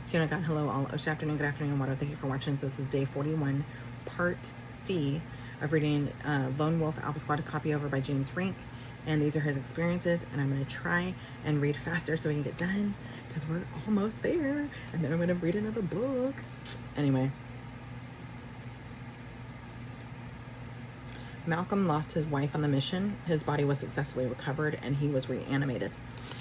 Sienna God, hello all. Good afternoon, good afternoon, Water. Thank you for watching. So this is day 41, part C of reading Lone Wolf Alpha Squad, a copy over by James Rink. And these are his experiences. And I'm going to try and read faster so we can get done because we're almost there. And then I'm going to read another book. Anyway. Malcolm lost his wife on the mission. His body was successfully recovered and he was reanimated.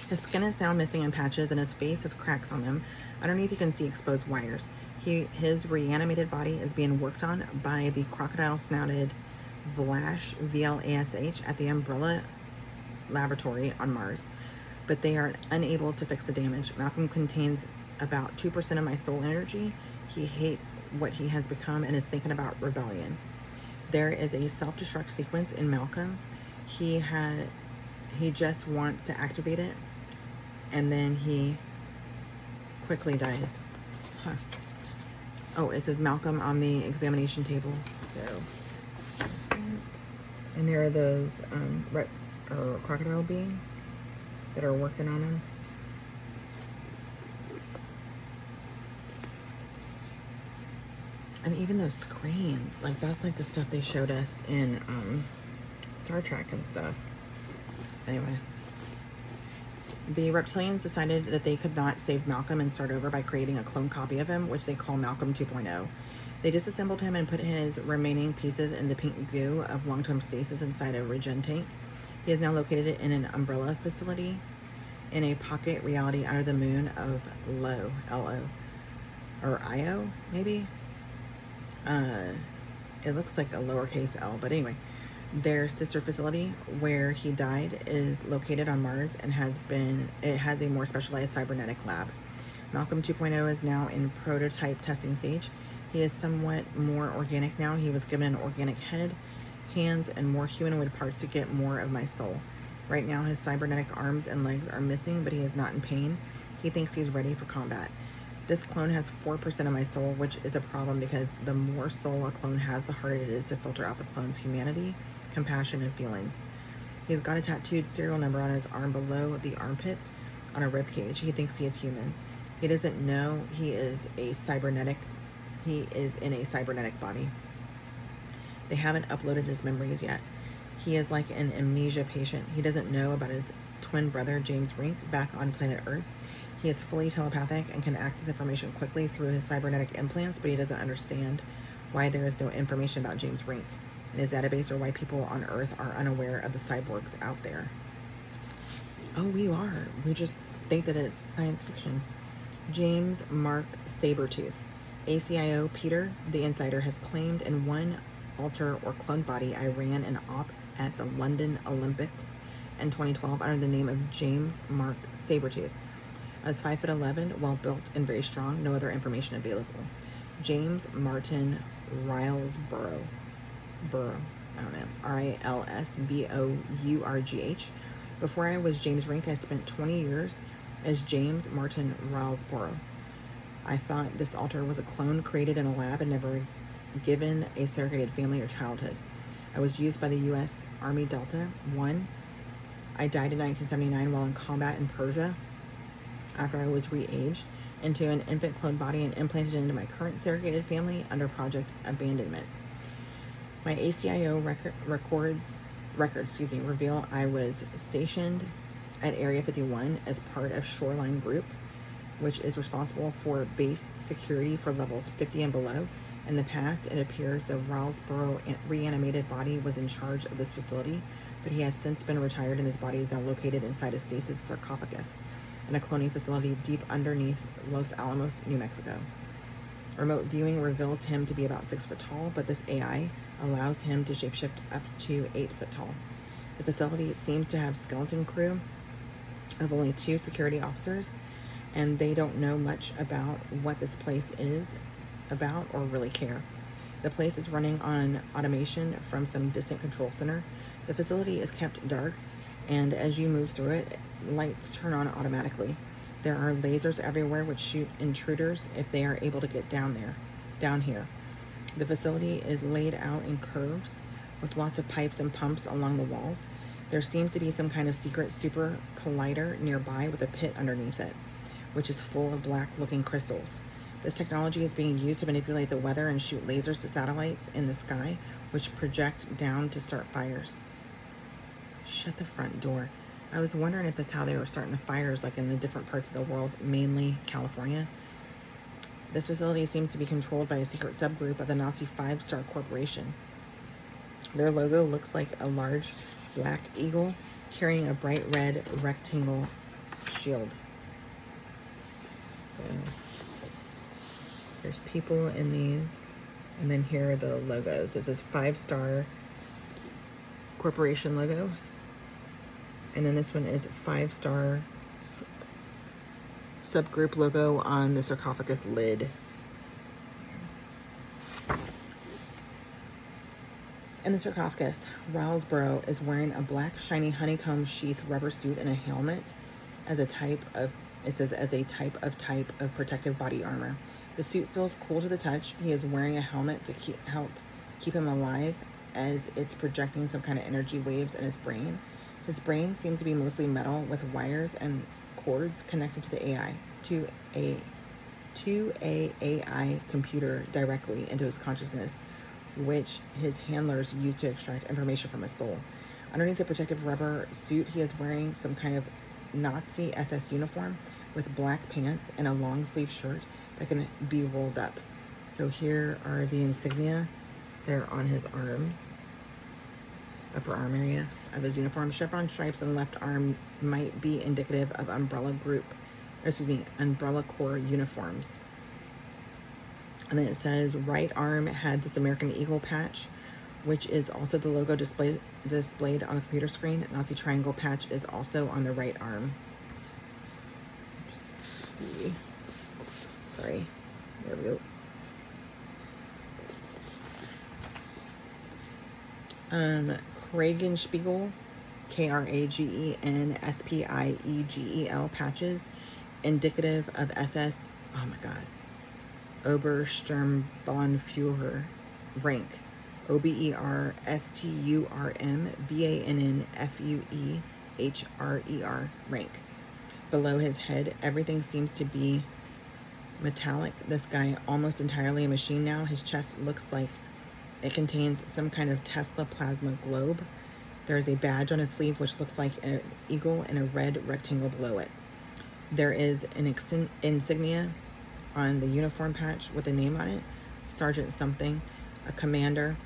His skin is now missing in patches and his face has cracks on them. Underneath you can see exposed wires. His reanimated body is being worked on by the crocodile-snouted Vlash, VLASH, at the Umbrella Laboratory on Mars. But they are unable to fix the damage. Malcolm contains about 2% of my soul energy. He hates what he has become and is thinking about rebellion. There is a self-destruct sequence in Malcolm. He just wants to activate it, and then he quickly dies. Huh. Oh, it says Malcolm on the examination table. So, and there are those crocodile beings that are working on him. And even those screens, like that's like the stuff they showed us in Star Trek and stuff. Anyway, the reptilians decided that they could not save Malcolm and start over by creating a clone copy of him, which they call Malcolm 2.0. They disassembled him and put his remaining pieces in the pink goo of long-term stasis inside a regen tank. He is now located in an umbrella facility in a pocket reality under the moon of Lo, L-O, or I-O, maybe? It looks like a lowercase l, but anyway, their sister facility where he died is located on Mars and it has a more specialized cybernetic lab. Malcolm 2.0 is now in prototype testing stage. He is somewhat more organic now. He was given an organic head, hands, and more humanoid parts to get more of my soul. Right now, his cybernetic arms and legs are missing, but he is not in pain. He thinks he's ready for combat. This clone has 4% of my soul, which is a problem because the more soul a clone has, the harder it is to filter out the clone's humanity, compassion, and feelings. He's got a tattooed serial number on his arm below the armpit on a rib cage. He thinks he is human. He doesn't know he is in a cybernetic body. They haven't uploaded his memories yet. He is like an amnesia patient. He doesn't know about his twin brother, James Rink, back on planet Earth. He is fully telepathic and can access information quickly through his cybernetic implants, but he doesn't understand why there is no information about James Rink in his database or why people on Earth are unaware of the cyborgs out there. Oh, we are. We just think that it's science fiction. James Mark Sabretooth. ACIO Peter, the insider, has claimed in one alter or cloned body I ran an op at the London Olympics in 2012 under the name of James Mark Sabretooth. I was 5'11", well-built, and very strong. No other information available. James Martin Rilesborough. I don't know. Rilsbourgh. Before I was James Rink, I spent 20 years as James Martin Rilesborough. I thought this alter was a clone created in a lab and never given a surrogated family or childhood. I was used by the U.S. Army Delta 1. I died in 1979 while in combat in Persia, after I was re-aged into an infant clone body and implanted into my current surrogated family under Project Abandonment. My ACIO records reveal I was stationed at Area 51 as part of Shoreline Group, which is responsible for base security for levels 50 and below. In the past, it appears the Rilesborough reanimated body was in charge of this facility, but he has since been retired and his body is now located inside a stasis sarcophagus in a cloning facility deep underneath Los Alamos, New Mexico. Remote viewing reveals him to be about 6 foot tall, but this AI allows him to shapeshift up to 8 foot tall. The facility seems to have skeleton crew of only 2 security officers, and they don't know much about what this place is about or really care. The place is running on automation from some distant control center. The facility is kept dark, and as you move through it, lights turn on automatically. There are lasers everywhere which shoot intruders if they are able to get down here. The facility is laid out in curves with lots of pipes and pumps along the walls. There seems to be some kind of secret super collider nearby with a pit underneath it. which is full of black looking crystals. This technology is being used to manipulate the weather and shoot lasers to satellites in the sky, which project down to start fires. Shut the front door. I was wondering if that's how they were starting the fires, like in the different parts of the world, mainly California. This facility seems to be controlled by a secret subgroup of the Nazi 5-Star Corporation. Their logo looks like a large black eagle carrying a bright red rectangle shield. So there's people in these, and then here are the logos. This is 5-Star Corporation logo, and then this one is 5-Star subgroup logo on the sarcophagus lid. In the sarcophagus, Rylesborough is wearing a black shiny honeycomb sheath rubber suit and a helmet as a type of protective body armor. The suit feels cool to the touch. He is wearing a helmet to help keep him alive, as it's projecting some kind of energy waves in his brain. His brain seems to be mostly metal with wires and cords connected to the AI to a AI computer directly into his consciousness, which his handlers use to extract information from his soul. Underneath the protective rubber suit, he is wearing some kind of Nazi SS uniform with black pants and a long sleeve shirt that can be rolled up. So here are the insignia. They're on his arms, upper arm area of his uniform. Chevron stripes on the left arm might be indicative of Umbrella Corps uniforms. And then it says right arm had this American Eagle patch, which is also the logo displayed on the computer screen. Nazi triangle patch is also on the right arm. Let's see. Sorry. There we go. Kragenspiegel, Kragenspiegel patches, indicative of SS, oh my God, Obersturmbannführer rank, Obersturmbannführer rank. Below his head, everything seems to be metallic. This guy almost entirely a machine now. His chest looks like it contains some kind of Tesla plasma globe. There's a badge on his sleeve which looks like an eagle and a red rectangle below it. There is an insignia on the uniform patch with a name on it, Sergeant something, a commander,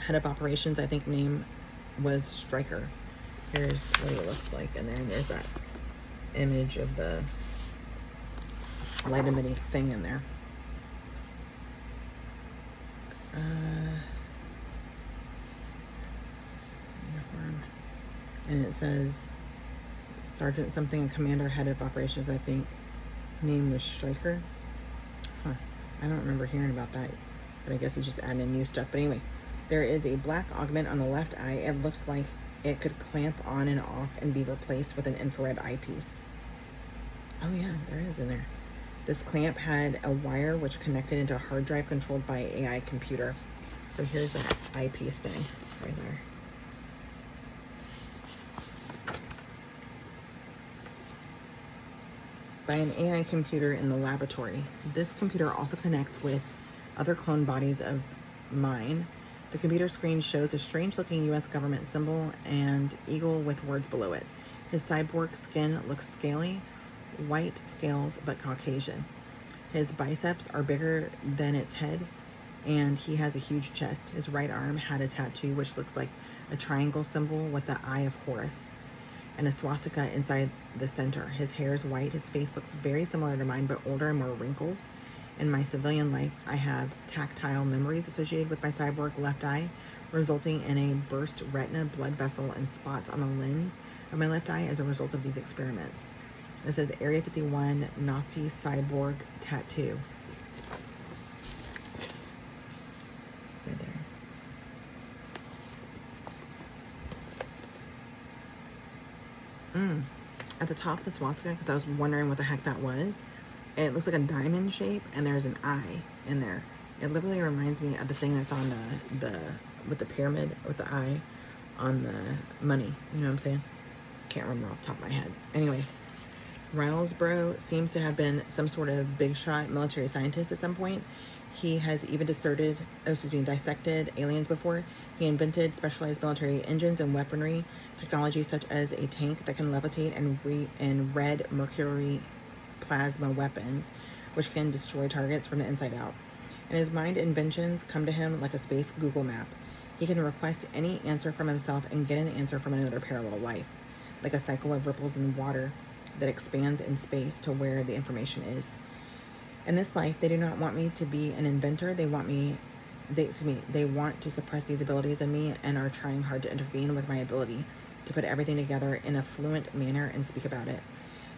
head of operations. I think name was Stryker. Here's what it looks like in there, and there's that image of the light emitting thing in there. Uniform, and it says Sergeant something and commander, head of operations. I think name was Stryker. I don't remember hearing about that, but I guess he's just adding in new stuff. But anyway, there is a black augment on the left eye. It looks like it could clamp on and off and be replaced with an infrared eyepiece. Oh yeah, there is in there. This clamp had a wire which connected into a hard drive controlled by an AI computer. So here's that eyepiece thing right there. By an AI computer in the laboratory. This computer also connects with other clone bodies of mine. The computer screen shows a strange-looking U.S. government symbol and eagle with words below it. His cyborg skin looks scaly, white scales, but Caucasian. His biceps are bigger than its head, and he has a huge chest. His right arm had a tattoo which looks like a triangle symbol with the Eye of Horus and a swastika inside the center. His hair is white. His face looks very similar to mine, but older and more wrinkles. In my civilian life, I have tactile memories associated with my cyborg left eye, resulting in a burst retina, blood vessel, and spots on the lens of my left eye as a result of these experiments. It says Area 51 Nazi cyborg tattoo. Right there. At the top of the swastika, because I was wondering what the heck that was, it looks like a diamond shape, and there's an eye in there. It literally reminds me of the thing that's on with the pyramid with the eye on the money. You know what I'm saying? Can't remember off the top of my head. Anyway, Rylesborough seems to have been some sort of big shot military scientist at some point. He has even dissected aliens before. He invented specialized military engines and weaponry technology, such as a tank that can levitate and red mercury plasma weapons, which can destroy targets from the inside out. And his mind inventions come to him like a space Google map. He can request any answer from himself and get an answer from another parallel life, like a cycle of ripples in water that expands in space to where the information is. In this life, they do not want me to be an inventor. They want to suppress these abilities in me and are trying hard to intervene with my ability to put everything together in a fluent manner and speak about it.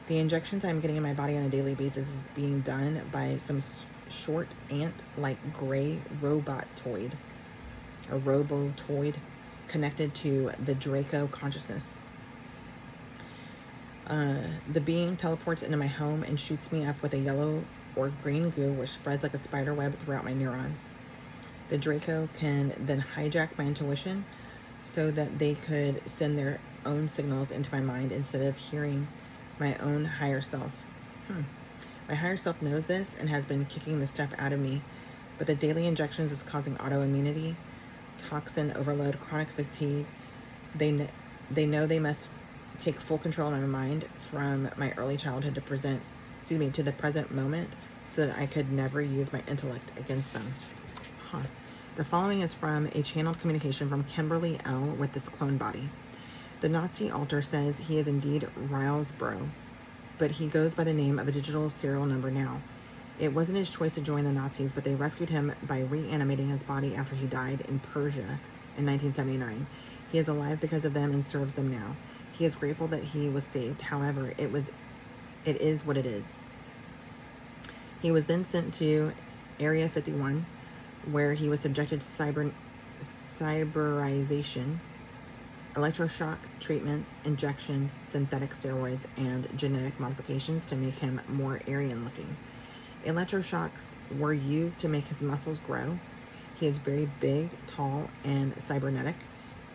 The injections I'm getting in my body on a daily basis is being done by some short ant-like gray robotoid connected to the Draco consciousness. The being teleports into my home and shoots me up with a yellow or green goo which spreads like a spider web throughout my neurons. The Draco can then hijack my intuition so that they could send their own signals into my mind instead of hearing my own higher self. My higher self knows this and has been kicking the stuff out of me, but the daily injections is causing autoimmunity, toxin overload, chronic fatigue. They know they must take full control of my mind from my early childhood to the present moment so that I could never use my intellect against them. The following is from a channeled communication from Kimberly L. with this clone body. The Nazi alter says he is indeed Rylesborough, but he goes by the name of a digital serial number now. It wasn't his choice to join the Nazis, but they rescued him by reanimating his body after he died in Persia in 1979. He is alive because of them and serves them now. He is grateful that he was saved. However, it is what it is. He was then sent to Area 51, where he was subjected to cyberization, electroshock treatments, injections, synthetic steroids, and genetic modifications to make him more Aryan looking. Electroshocks were used to make his muscles grow. He is very big, tall, and cybernetic,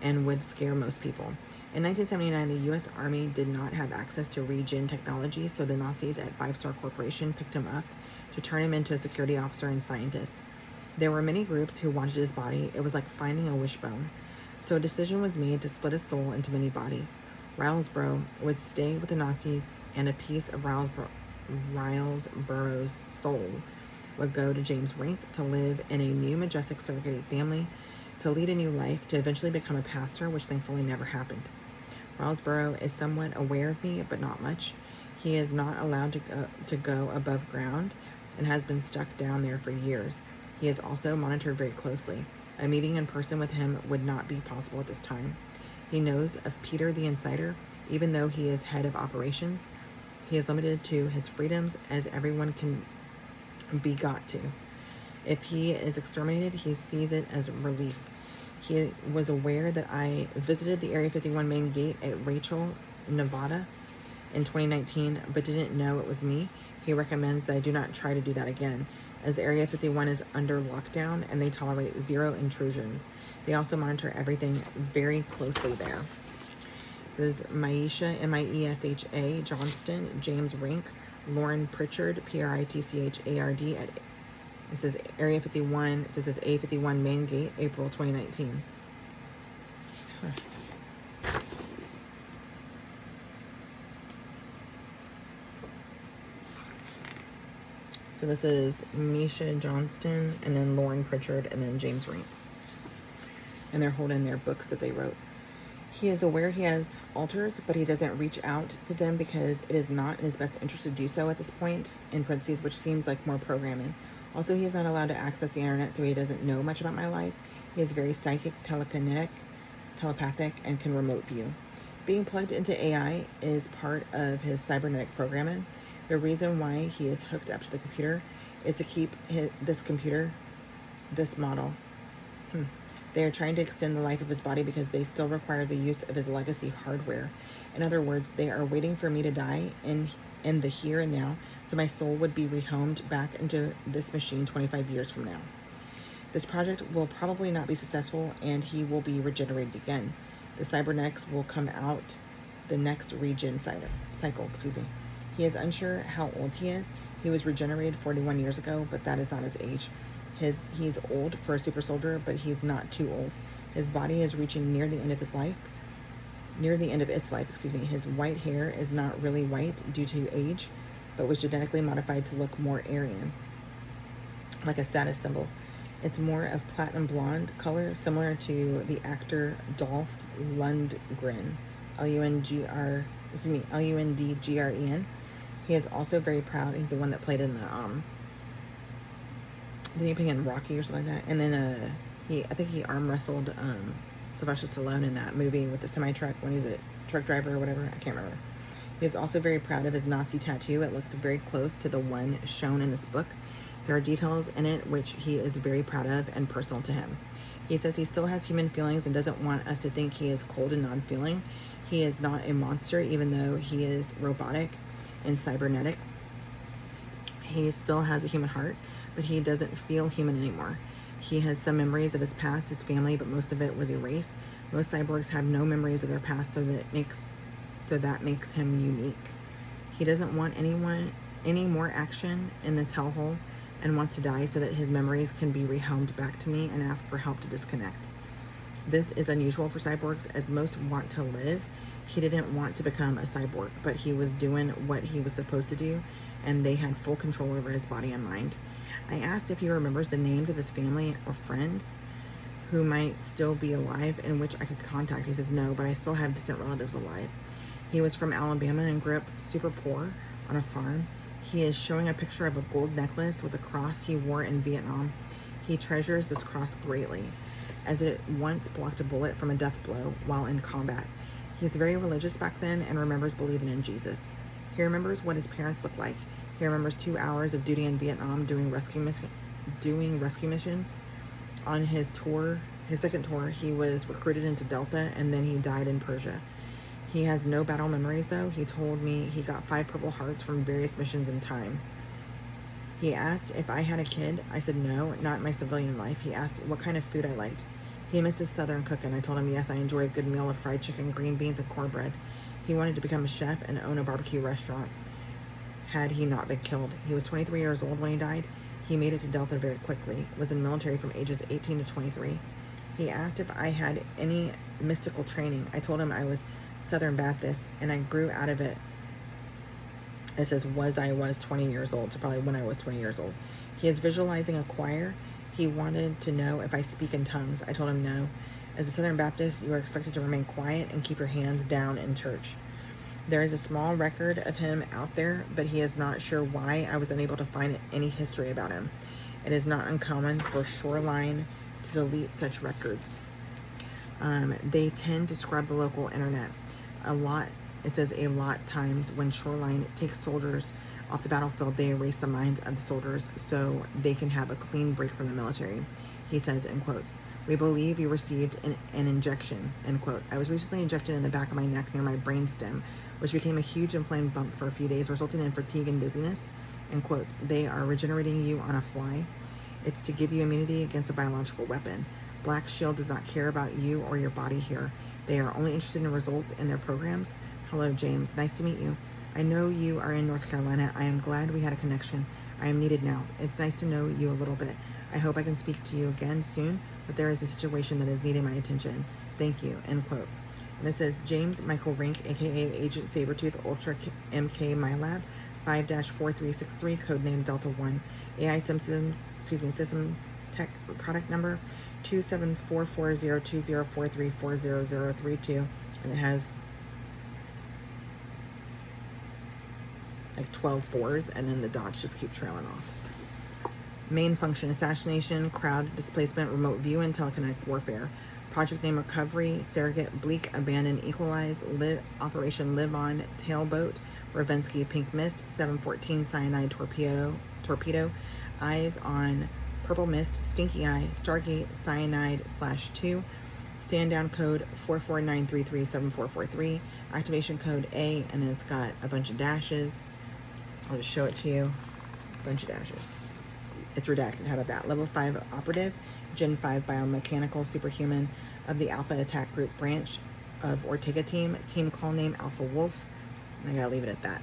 and would scare most people. In 1979, the U.S. Army did not have access to regen technology, so the Nazis at Five Star Corporation picked him up to turn him into a security officer and scientist. There were many groups who wanted his body. It was like finding a wishbone. So a decision was made to split his soul into many bodies. Rylesborough would stay with the Nazis, and a piece of Rylesborough's soul would go to James Rink to live in a new majestic surrogated family, to lead a new life, to eventually become a pastor, which thankfully never happened. Rylesborough is somewhat aware of me, but not much. He is not allowed to go above ground and has been stuck down there for years. He is also monitored very closely. A meeting in person with him would not be possible at this time. He knows of Peter the Insider, even though he is head of operations. He is limited to his freedoms as everyone can be got to. If he is exterminated, he sees it as relief. He was aware that I visited the Area 51 main gate at Rachel, Nevada in 2019, but didn't know it was me. He recommends that I do not try to do that again, as Area 51 is under lockdown and they tolerate 0 intrusions. They also monitor everything very closely there. This is Miesha, M-I-E-S-H-A, Johnston, James Rink, Lauren Pritchard, P-R-I-T-C-H-A-R-D at it says Area 51, so it says A51 main gate, April 2019. So this is Miesha Johnston, and then Lauren Pritchard, and then James Rink. And they're holding their books that they wrote. He is aware he has alters, but he doesn't reach out to them because it is not in his best interest to do so at this point, in parentheses, which seems like more programming. Also, he is not allowed to access the internet, so he doesn't know much about my life. He is very psychic, telepathic, and can remote view. Being plugged into AI is part of his cybernetic programming. The reason why he is hooked up to the computer is to keep this model. They are trying to extend the life of his body because they still require the use of his legacy hardware. In other words, they are waiting for me to die in the here and now, so my soul would be rehomed back into this machine 25 years from now. This project will probably not be successful, and he will be regenerated again. The cybernetics will come out the next regen cycle. He is unsure how old he is. He was regenerated 41 years ago, but that is not his age. He's old for a super soldier, but he's not too old. His body is reaching near the end of its life. His white hair is not really white due to age, but was genetically modified to look more Aryan, like a status symbol. It's more of platinum blonde color, similar to the actor Dolph Lundgren, Lundgren. He is also very proud. He's the one that played in the didn't he play in Rocky or something like that? And then I think he arm wrestled Sylvester Stallone in that movie with the semi truck when he's a truck driver or whatever. I can't remember. He is also very proud of his Nazi tattoo. It looks very close to the one shown in this book. There are details in it which he is very proud of and personal to him. He says he still has human feelings and doesn't want us to think he is cold and non-feeling. He is not a monster, even though he is robotic and cybernetic. He still has a human heart, but he doesn't feel human anymore. He has some memories of his past, his family, but most of it was erased. Most cyborgs have no memories of their past, so that makes him unique. He doesn't want any more action in this hellhole and wants to die so that his memories can be rehomed back to me and ask for help to disconnect. This is unusual for cyborgs, as most want to live. He didn't want to become a cyborg, but he was doing what he was supposed to do, and they had full control over his body and mind. I asked if he remembers the names of his family or friends who might still be alive and which I could contact. He says no, but I still have distant relatives alive. He was from Alabama and grew up super poor on a farm. He is showing a picture of a gold necklace with a cross he wore in Vietnam. He treasures this cross greatly, as it once blocked a bullet from a death blow while in combat. He's very religious back then and remembers believing in Jesus. He remembers what his parents looked like. He remembers 2 hours of duty in Vietnam doing rescue missions. On his second tour, he was recruited into Delta, and then he died in Persia. He has no battle memories, though. He told me he got 5 Purple Hearts from various missions in time. He asked if I had a kid. I said no, not in my civilian life. He asked what kind of food I liked. He misses Southern cooking. I told him yes, I enjoy a good meal of fried chicken, green beans, and cornbread. He wanted to become a chef and own a barbecue restaurant had he not been killed. He was 23 years old when he died. He made it to Delta very quickly, was in the military from ages 18 to 23. He asked if I had any mystical training. I told him I was Southern Baptist and I grew out of it. It says I was 20 years old, so probably when I was 20 years old. He is visualizing a choir. He wanted to know if I speak in tongues. I told him no. As a Southern Baptist, you are expected to remain quiet and keep your hands down in church. There is a small record of him out there, but he is not sure why I was unable to find any history about him. It is not uncommon for Shoreline to delete such records. They tend to scrub the local internet. It says a lot times when Shoreline takes soldiers off the battlefield, they erase the minds of the soldiers so they can have a clean break from the military. He says, in quotes, "We believe you received an injection," end quote. "I was recently injected in the back of my neck near my brainstem, which became a huge inflamed bump for a few days, resulting in fatigue and dizziness," end quotes. "They are regenerating you on a fly. It's to give you immunity against a biological weapon. Black Shield does not care about you or your body here. They are only interested in results in their programs. Hello, James. Nice to meet you. I know you are in North Carolina. I am glad we had a connection. I am needed now. It's nice to know you a little bit. I hope I can speak to you again soon, but there is a situation that is needing my attention. Thank you," end quote. And this says James Michael Rink, aka Agent Sabretooth Ultra MK MyLab, 5-4363, codename Delta 1, AI Systems Tech product number 274402043400032, and it has like 12 fours, and then the dots just keep trailing off. Main function: assassination, crowd displacement, remote view, and telekinetic warfare. Project name: Recovery, Surrogate, Bleak, Abandon, Equalize, Operation Live On, Tailboat, Ravensky, Pink Mist, 714, Cyanide Torpedo, Eyes on Purple Mist, Stinky Eye, Stargate, Cyanide/2, stand down code 449337443, activation code A, and then it's got a bunch of dashes. I'll just show it to you. A bunch of dashes. It's redacted. How about that? Level 5 operative, Gen 5 biomechanical superhuman of the Alpha Attack Group branch of Ortega team. Team call name Alpha Wolf. And I gotta leave it at that.